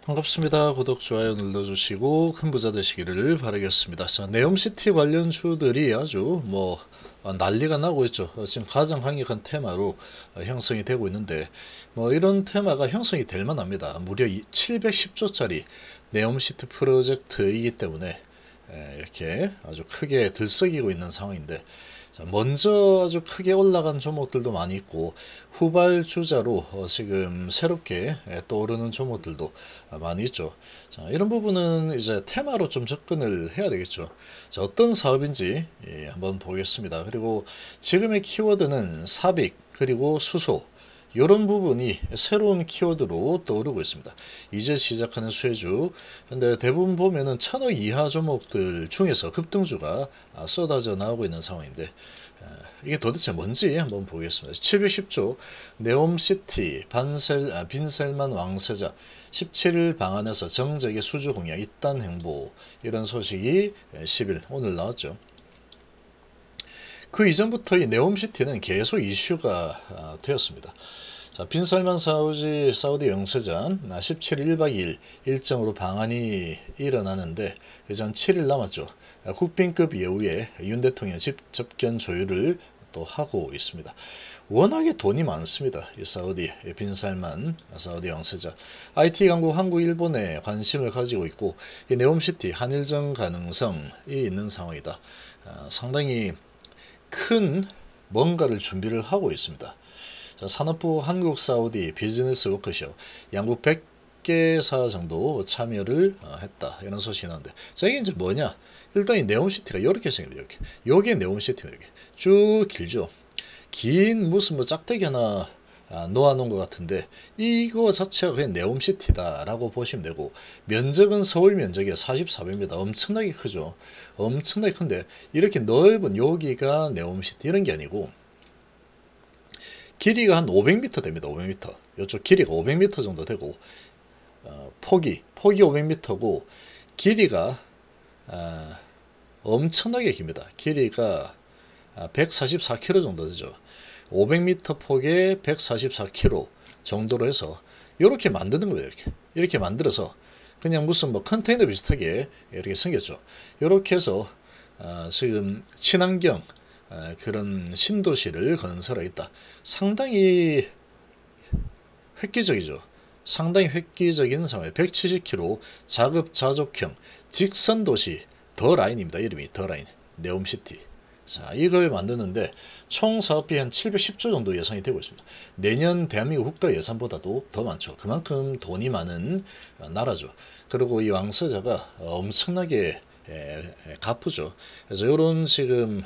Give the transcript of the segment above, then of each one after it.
반갑습니다. 구독, 좋아요 눌러주시고 큰 부자 되시기를 바라겠습니다. 자, 네옴시티 관련주들이 아주 난리가 나고 있죠. 지금 가장 강력한 테마로 형성이 되고 있는데 이런 테마가 형성이 될 만합니다. 무려 710조짜리 네옴시티 프로젝트이기 때문에 이렇게 아주 크게 들썩이고 있는 상황인데, 자, 먼저 아주 크게 올라간 종목들도 많이 있고 후발주자로 지금 새롭게 떠오르는 종목들도 많이 있죠. 자, 이런 부분은 이제 테마로 좀 접근을 해야 되겠죠. 자, 어떤 사업인지 한번 보겠습니다. 그리고 지금의 키워드는 삽입 그리고 수소, 이런 부분이 새로운 키워드로 떠오르고 있습니다. 이제 시작하는 수혜주. 근데 대부분 보면은 1000억 이하 종목들 중에서 급등주가 쏟아져 나오고 있는 상황인데, 이게 도대체 뭔지 한번 보겠습니다. 710조 네옴시티 빈셀만 왕세자 17일 방한에서 정책의 수주 공약 이단 행보, 이런 소식이 10일 오늘 나왔죠. 그 이전부터 이 네옴시티는 계속 이슈가 되었습니다. 자, 빈살만 사우디 영세전 17일 1박 2일 일정으로 방한이 일어나는데 이제 한 7일 남았죠. 국빈급 예우에 윤 대통령 접견 조율을 또 하고 있습니다. 워낙에 돈이 많습니다. 이 사우디 빈살만 사우디 영세자. IT 강국 한국, 일본에 관심을 가지고 있고 이 네옴시티 한일전 가능성이 있는 상황이다. 상당히 큰 뭔가를 준비를 하고 있습니다. 자, 산업부 한국 사우디 비즈니스 워크숍 양국 100개사 정도 참여를 했다, 이런 소식이 나오는데, 자, 이게 이제 뭐냐, 일단 이 네옴시티가 이렇게 생깁니다. 이렇게 요게 네옴시티입니다. 이렇게 쭉 길죠. 긴 무슨 짝대기 하나 놓아 놓은 것 같은데 이거 자체가 그냥 네옴시티다 라고 보시면 되고, 면적은 서울 면적의 44배입니다. 엄청나게 크죠. 엄청나게 큰데 이렇게 넓은 여기가 네옴시티 이런 게 아니고, 길이가 한 500m 됩니다. 500m. 이쪽 길이가 500m 정도 되고, 폭이 500m고 길이가 엄청나게 깁니다. 길이가 144km 정도 되죠. 500m 폭에 144km 정도로 해서 이렇게 만드는 거예요. 이렇게 만들어서 그냥 무슨 컨테이너 비슷하게 이렇게 생겼죠. 이렇게 해서 지금 친환경 그런 신도시를 건설하겠다. 상당히 획기적이죠. 상당히 획기적인 상황이에요. 170km 자급자족형 직선도시 더 라인입니다. 이름이 더 라인 네옴시티. 자, 이걸 만드는데 총 사업비 한 710조 정도 예상이 되고 있습니다. 내년 대한민국 국가 예산보다도 더 많죠. 그만큼 돈이 많은 나라죠. 그리고 이 왕세자가 엄청나게 갚으죠. 그래서 이런 지금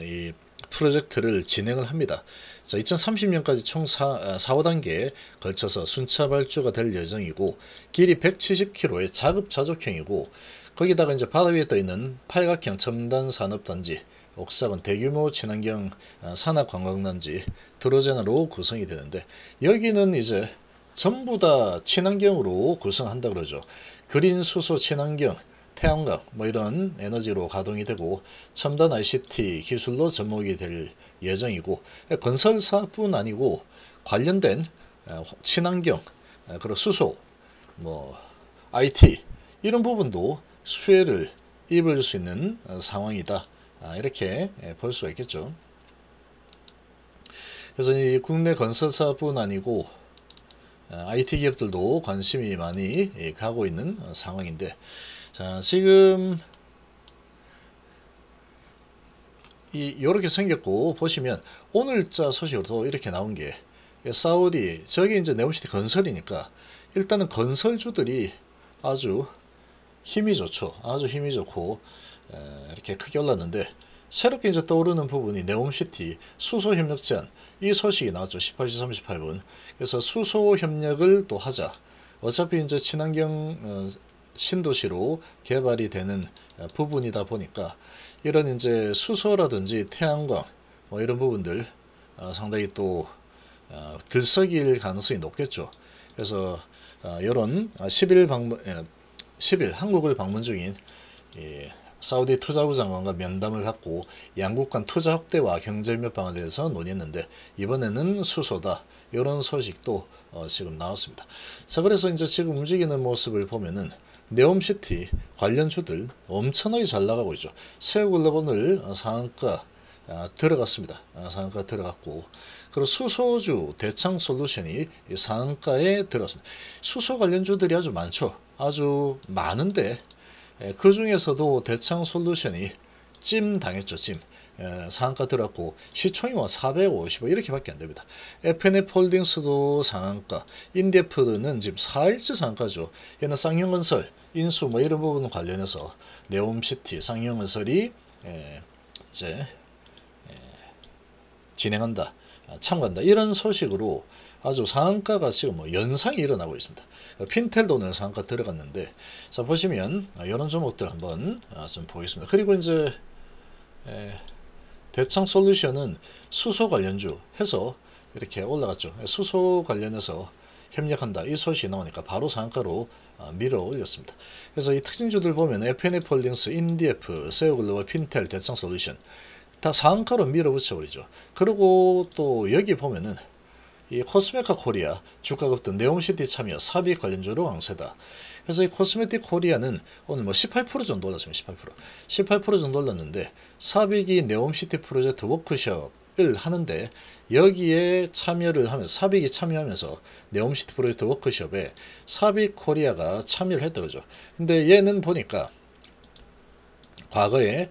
이 프로젝트를 진행을 합니다. 자, 2030년까지 총 5단계에 걸쳐서 순차 발주가 될 예정이고, 길이 170km의 자급자족형이고, 거기다가 이제 바다 위에 떠 있는 팔각형 첨단 산업단지, 옥상은 대규모 친환경 산업관광단지 드로젠으로 구성이 되는데, 여기는 이제 전부 다 친환경으로 구성한다 그러죠. 그린 수소 친환경 태양광 이런 에너지로 가동이 되고 첨단 ICT 기술로 접목이 될 예정이고, 건설사뿐 아니고 관련된 친환경 그리고 수소 IT 이런 부분도 수혜를 입을 수 있는 상황이다, 이렇게 볼 수가 있겠죠. 그래서 이 국내 건설사뿐 아니고 IT 기업들도 관심이 많이 가고 있는 상황인데, 자, 지금 요렇게 생겼고, 보시면 오늘자 소식으로 이렇게 나온 게 사우디, 저게 이제 네옴시티 건설이니까 일단은 건설주들이 아주 힘이 좋죠. 아주 힘이 좋고 이렇게 크게 올랐는데, 새롭게 이제 떠오르는 부분이 네옴시티 수소 협력 제안, 이 소식이 나왔죠. 18시 38분. 그래서 수소 협력을 또 하자. 어차피 이제 친환경 신도시로 개발이 되는 부분이다 보니까 이런 이제 수소라든지 태양광 이런 부분들 상당히 또 들썩일 가능성이 높겠죠. 그래서 이런 10일 한국을 방문 중인 사우디 투자부 장관과 면담을 갖고 양국 간 투자 확대와 경제협력 방안에 대해서 논의했는데, 이번에는 수소다, 이런 소식도 지금 나왔습니다. 자, 그래서 이제 지금 움직이는 모습을 보면은 네옴시티 관련주들 엄청나게 잘 나가고 있죠. 세우글로벌 상한가 들어갔습니다. 상한가 들어갔고, 그리고 수소주 대창솔루션이 상한가에 들어갔습니다. 수소 관련주들이 아주 많죠. 아주 많은데 그 중에서도 대창솔루션이 찜 당했죠. 찜. 상한가 들어갔고 시총이 450원 이렇게밖에 안 됩니다. FNF홀딩스도 상한가, 인디에프는 지금 4일째 상한가죠. 얘는 쌍용건설 인수 뭐 이런 부분 관련해서 네옴시티, 쌍용건설이 이제 진행한다, 참가한다 이런 소식으로 아주 상한가가 지금 뭐 연상이 일어나고 있습니다. 핀텔도 오늘 상한가 들어갔는데, 자 보시면 이런 종목들 한번 좀 보겠습니다. 그리고 이제 대창솔루션은 수소 관련주 해서 이렇게 올라갔죠. 수소 관련해서 협력한다 이 소식이 나오니까 바로 상한가로 밀어 올렸습니다. 그래서 이 특징주들 보면 FNF홀딩스, 인디에프, 세우글로벌, 핀텔, 대창솔루션 다 상한가로 밀어붙여 버리죠. 그리고 또 여기 보면은 이 코스메카 코리아 주가 급등, 네옴시티 참여, 삽입 관련주로 강세다. 그래서 이 코스메틱 코리아는 오늘 뭐 18% 정도 올랐습니다. 18% 정도 올랐는데, 삽입이 네옴시티 프로젝트 워크숍을 하는데 여기에 참여를 하면서, 삽입이 참여하면서 네옴시티 프로젝트 워크숍에 삽입 코리아가 참여를 했더라죠. 근데 얘는 보니까 과거에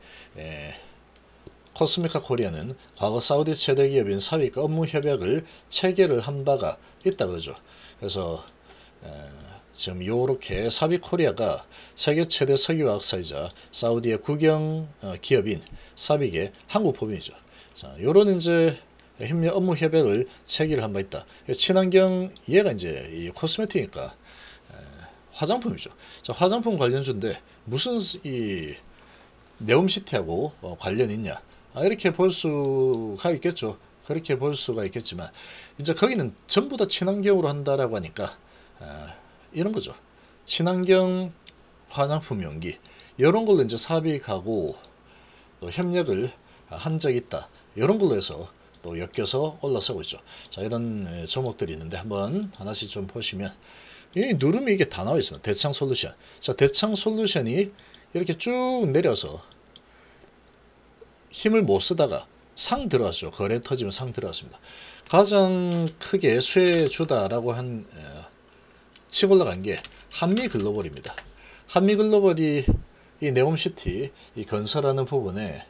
코스메카 코리아는 과거 사우디 최대 기업인 삽입과 업무 협약을 체결을 한 바가 있다 그러죠. 그래서 지금 요렇게 삽입 코리아가 세계 최대 석유화학사이자 사우디의 국영 기업인 삽입의 한국 법인이죠. 자, 요런 이제 협력 업무 협약을 체결을 한 바 있다. 친환경, 얘가 이제 이 코스메틱이니까 화장품이죠. 자, 화장품 관련주인데 무슨 이 네옴시티하고 관련이 있냐? 이렇게 볼 수가 있겠죠. 그렇게 볼 수가 있겠지만 이제 거기는 전부 다 친환경으로 한다라고 하니까 이런 거죠. 친환경 화장품 용기 이런 걸로 이제 삽입하고 또 협력을 한 적이 있다. 이런 걸로 해서 또 엮여서 올라서고 있죠. 자, 이런 종목들이 있는데 한번 하나씩 좀 보시면 이 누르면 이게 다 나와 있습니다. 대창솔루션. 자, 대창솔루션이 이렇게 쭉 내려서 힘을 못 쓰다가 상 들어갔죠. 거래 터지면 상 들어갔습니다. 가장 크게 수혜주다라고 치고 올라간 게 한미글로벌입니다. 한미글로벌이 이 네옴시티 이 건설하는 부분에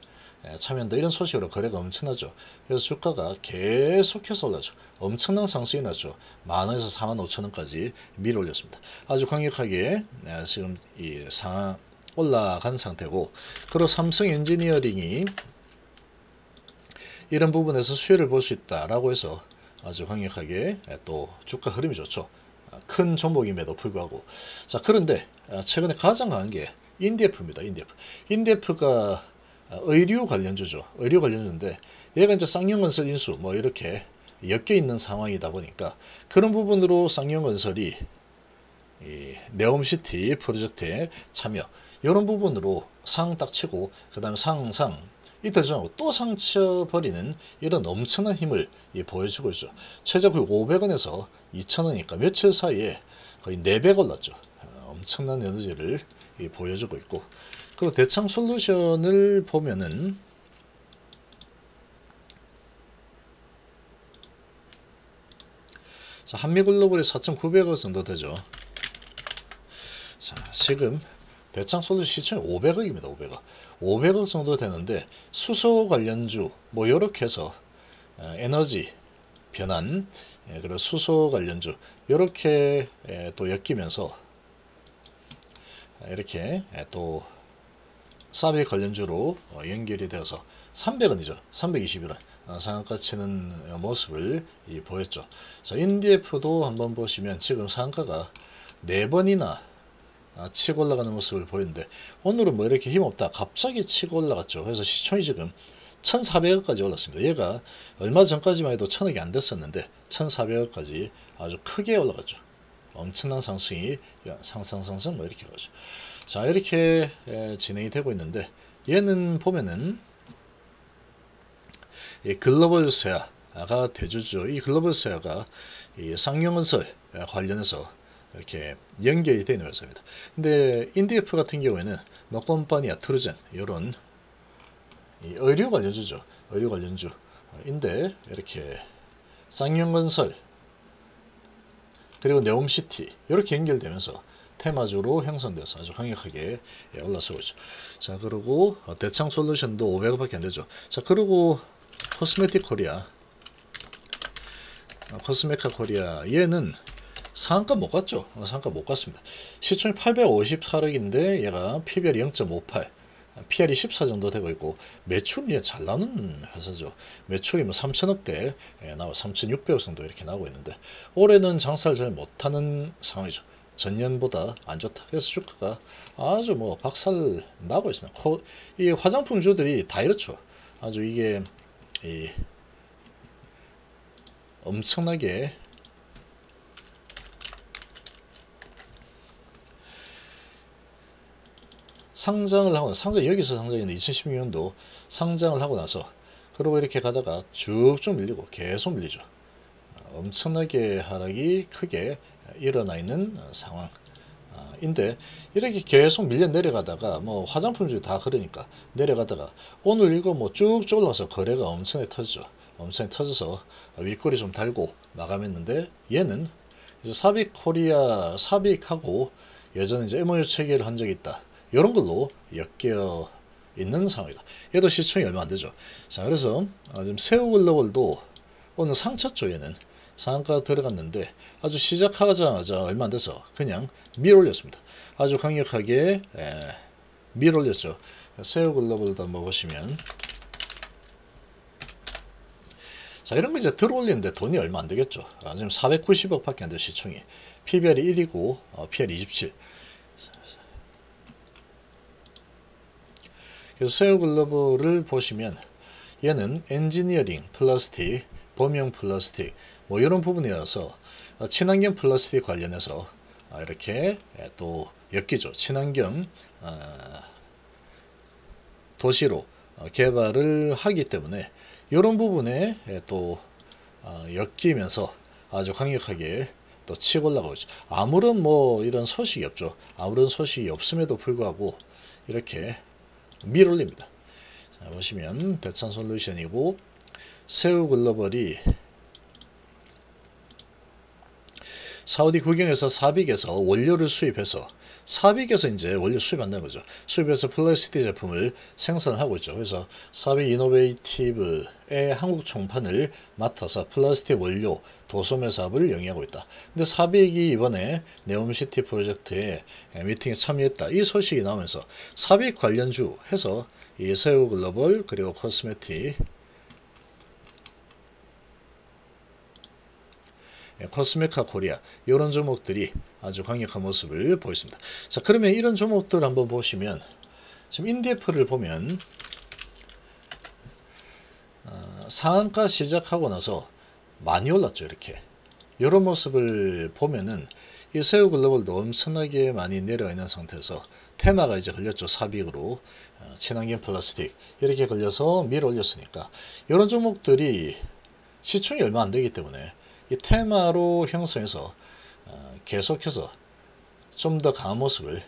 참여한다 이런 소식으로 거래가 엄청나죠. 그래서 주가가 계속해서 올라죠. 엄청난 상승이 났죠. 만원에서 45,000원까지 밀어 올렸습니다. 아주 강력하게 지금 이 상하 올라간 상태고, 그리고 삼성 엔지니어링이 이런 부분에서 수혜를 볼 수 있다라고 해서 아주 강력하게 또 주가 흐름이 좋죠. 큰 종목임에도 불구하고. 자, 그런데 최근에 가장 강한 게 인디에프입니다. 인디에프가 의류 관련주죠. 의류 관련주인데 얘가 이제 쌍용건설 인수 뭐 이렇게 엮여 있는 상황이다 보니까 그런 부분으로 쌍용건설이 이 네옴시티 프로젝트에 참여 이런 부분으로 상 딱 치고 그 다음에 상 이틀 전하고 또 상쳐버리는 이런 엄청난 힘을 보여주고 있죠. 최저가 500원에서 2,000원이니까 며칠 사이에 거의 4배 올랐죠. 엄청난 에너지를 보여주고 있고, 그리고 대창솔루션을 보면은 자, 한미글로벌이 4,900원 정도 되죠. 자, 지금 대창솔루션 시총이 500억입니다. 500억 정도 되는데 수소 관련주 뭐 이렇게 해서 에너지 변환 그리고 수소 관련주 이렇게 또 엮이면서 이렇게 또 삽입 관련주로 연결이 되어서 300원이죠. 321원 상한가 치는 모습을 보였죠. 자, 인디에프도 한번 보시면 지금 상한가가 4번이나 치고 올라가는 모습을 보이는데 오늘은 뭐 이렇게 힘없다 갑자기 치고 올라갔죠. 그래서 시총이 지금 1,400억까지 올랐습니다. 얘가 얼마 전까지만 해도 1,000억이 안 됐었는데 1,400억까지 아주 크게 올라갔죠. 엄청난 상승이 상승 뭐 이렇게 가죠. 자, 이렇게 진행이 되고 있는데 얘는 보면은 글로벌 세아 코리아가 대주주. 이 글로벌세아가 이 쌍용건설 관련해서 이렇게 연결이 되는 회사입니다. 근데 인디에프 같은 경우에는 뭐 컴파니아 트루젠 이런 의료 관련주죠. 의료 관련주인데 이렇게 쌍용건설 그리고 네옴시티 이렇게 연결되면서 테마주로 형성돼서 아주 강력하게 올라서고 있죠. 자, 그리고 대창솔루션도 500원밖에 안 되죠. 자, 그리고 코스메틱 코리아, 코스메카 코리아 얘는 상한가 못 갔죠. 상한가 못 갔습니다. 시총이 858억인데 얘가 PBR이 0.58, PR이 14 정도 되고 있고 매출이 잘 나오는 회사죠. 매출이 뭐 3천억대 나와 3,600억 정도 이렇게 나오고 있는데 올해는 장사를 잘 못하는 상황이죠. 전년보다 안 좋다. 그래서 주가가 아주 뭐 박살 나고 있습니다. 이 화장품주들이 다 이렇죠. 아주 이게 엄청나게 상장을 하고 여기서 상장했는데 2016년도 상장을 하고 나서 그리고 이렇게 가다가 쭉쭉 밀리고 계속 밀리죠. 엄청나게 하락이 크게 일어나 있는 상황인데 이렇게 계속 밀려 내려가다가 뭐 화장품주 다 그러니까 내려가다가 오늘 이거 뭐 쭉쭉 올라가서 거래가 엄청나게 터지죠. 엄청나게 터져서 윗꼬리 좀 달고 마감했는데 얘는 이제 삽입하고 예전에 이제 MOU 체결을 한 적이 있다. 이런 걸로 엮여 있는 상황이다. 얘도 시총이 얼마 안 되죠. 자, 그래서 지금 세우글로벌도 오늘 상쳤죠. 얘는 상한가 들어갔는데 아주 시작하자마자 얼마 안 돼서 그냥 밀 올렸습니다. 아주 강력하게 밀 올렸죠. 세우글로벌도 한번 보시면 자, 이런 거 이제 들어 올리는데 돈이 얼마 안 되겠죠. 지금 490억 밖에 안 돼요. 시총이 PBR이 1이고 PR이 27. 그래서 세우글로벌을 보시면 얘는 엔지니어링 플라스틱, 범용 플라스틱 뭐 이런 부분이어서 친환경 플라스틱 관련해서 이렇게 또 엮이죠. 친환경 도시로 개발을 하기 때문에 이런 부분에 또 엮이면서 아주 강력하게 또 치고 올라가고 있죠. 아무런 뭐 이런 소식이 없죠. 아무런 소식이 없음에도 불구하고 이렇게 밀 올립니다. 자, 보시면 대창솔루션이고 세우글로벌이 사우디 국영에서 사빅에서 원료를 수입해서 사빅에서 이제 원료 수입한다는 거죠. 수입해서 플라스틱 제품을 생산을 하고 있죠. 그래서 사빅 이노베이티브의 한국 총판을 맡아서 플라스틱 원료 도소매 사업을 영위하고 있다. 근데 사빅이 이번에 네옴시티 프로젝트에 미팅에 참여했다. 이 소식이 나오면서 사빅 관련주 해서 이 세우글로벌 그리고 코스메틱 코스메카 코리아 이런 종목들이 아주 강력한 모습을 보였습니다. 자, 그러면 이런 종목들 한번 보시면 지금 인디에프를 보면 상한가 시작하고 나서 많이 올랐죠. 이렇게 이런 모습을 보면은 이 세우글로벌도 엄청나게 많이 내려와 있는 상태에서 테마가 이제 걸렸죠. 삽입으로 친환경 플라스틱 이렇게 걸려서 밀어 올렸으니까 이런 종목들이 시총이 얼마 안 되기 때문에 이 테마로 형성해서 계속해서 좀 더 강한 모습을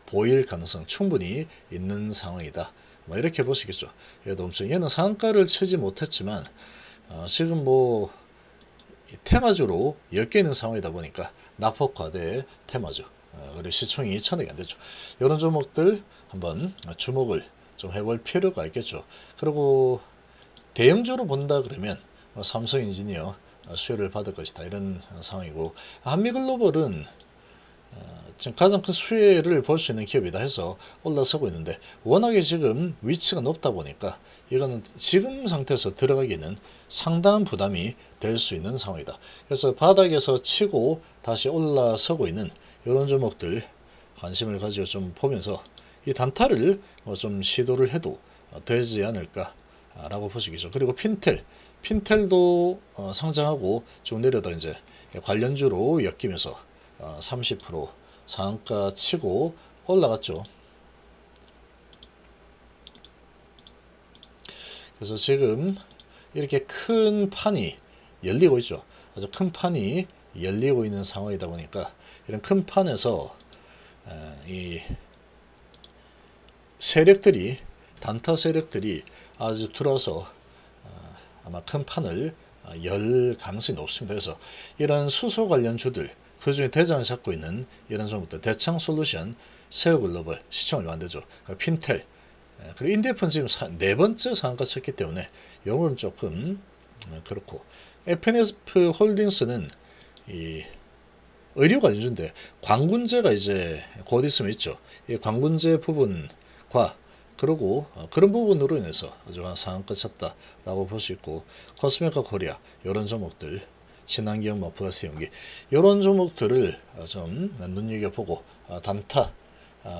보일 가능성 충분히 있는 상황이다. 뭐 이렇게 보시겠죠. 얘는 상한가를 치지 못했지만 지금 뭐 테마주로 엮여 있는 상황이다 보니까 낙폭과대 테마주 그리고 시총이 1,000억이 안 되죠. 이런 종목들 한번 주목을 좀 해볼 필요가 있겠죠. 그리고 대형주로 본다 그러면 삼성엔지니어 수혜를 받을 것이다. 이런 상황이고 한미글로벌은 지금 가장 큰 수혜를 볼 수 있는 기업이다 해서 올라서고 있는데 워낙에 지금 위치가 높다 보니까 이거는 지금 상태에서 들어가기는 상당한 부담이 될 수 있는 상황이다. 그래서 바닥에서 치고 다시 올라서고 있는 이런 종목들 관심을 가지고 좀 보면서 이 단타를 좀 시도를 해도 되지 않을까 라고 보시겠죠. 그리고 핀텔도 상장하고 쭉 내려다 이제 관련주로 엮이면서 30% 상한가 치고 올라갔죠. 그래서 지금 이렇게 큰 판이 열리고 있죠. 아주 큰 판이 열리고 있는 상황이다 보니까 이런 큰 판에서 이 세력들이 단타 세력들이 아주 들어서 아마 큰 판을 열 가능성이 높습니다. 그래서 이런 수소 관련주들 그중에 대장을 잡고 있는 이런 종목들 대창솔루션, 세우글로벌 시청을 만들죠. 핀텔 그리고 인데프는 지금 네 번째 상한가 쳤기 때문에 요건 조금 그렇고 FNF 홀딩스는 이 의료 관련주인데 광군제가 이제 곧 있으면 있죠. 이 광군제 부분과 그리고 그런 부분으로 인해서 아주 상한가 쳤다라고 볼 수 있고 코스메카 코리아 이런 종목들 친환경 뭐 플러스 연기 이런 종목들을 좀 눈여겨보고 단타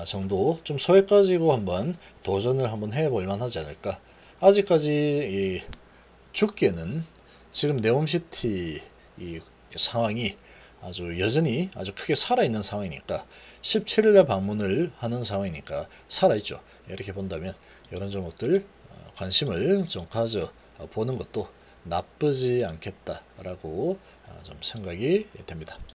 정도 좀 소액 가지고 한번 도전을 한번 해볼 만하지 않을까. 아직까지 죽기에는 지금 네옴시티 이 상황이 아주 여전히 아주 크게 살아있는 상황이니까 17일에 방문을 하는 상황이니까 살아있죠. 이렇게 본다면 이런 종목들 관심을 좀 가져보는 것도 나쁘지 않겠다라고 좀 생각이 됩니다.